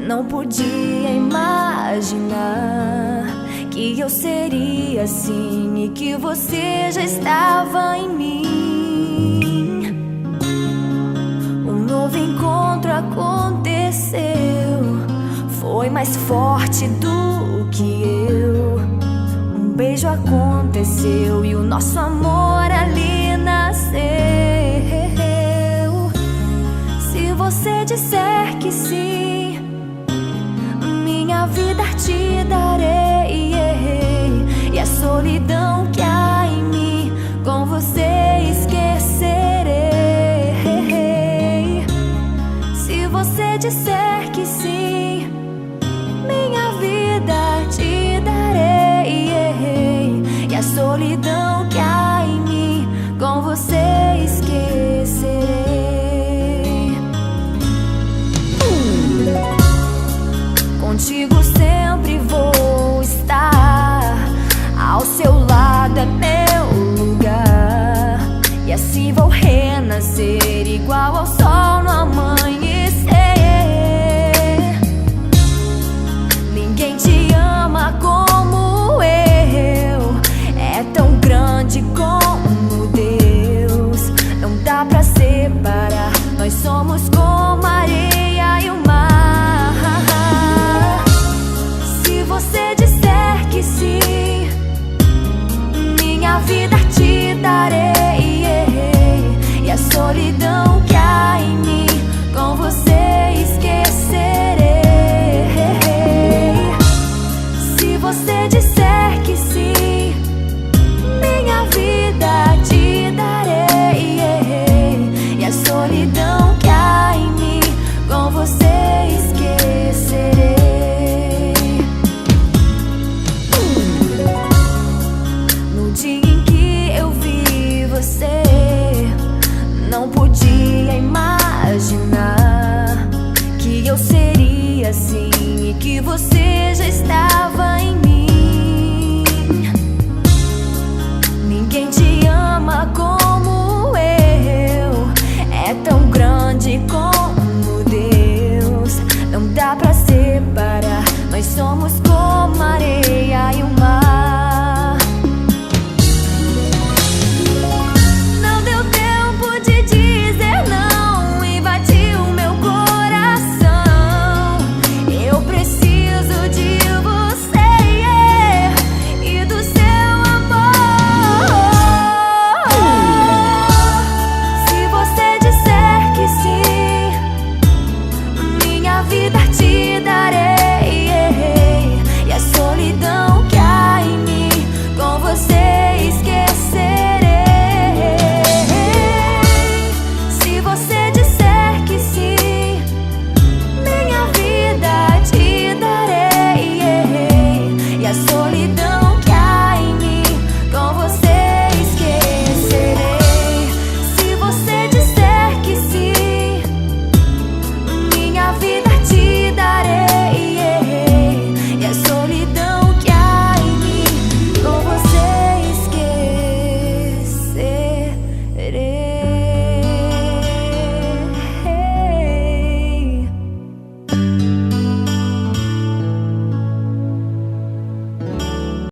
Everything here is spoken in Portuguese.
Não podia imaginar que eu seria assim e que você já estava em mim. Um novo encontro aconteceu, foi mais forte do que eu. Um beijo aconteceu e o nosso amor ali nasceu. Se você disser que sim, minha vida te darei, e a solidão que há em mim com você esquecerei. Se você disser que sim, minha vida te darei, e a solidão que há em mim com você esquecerei. Contigo sempre vou estar, ao seu lado é meu lugar, e assim vou renascer igual ao sol no amanhecer. Ninguém te ama como eu, é tão grande como Deus. Não dá pra separar, nós somos como a areia e o mar. Se você disser que sim, minha vida te darei, e a solidão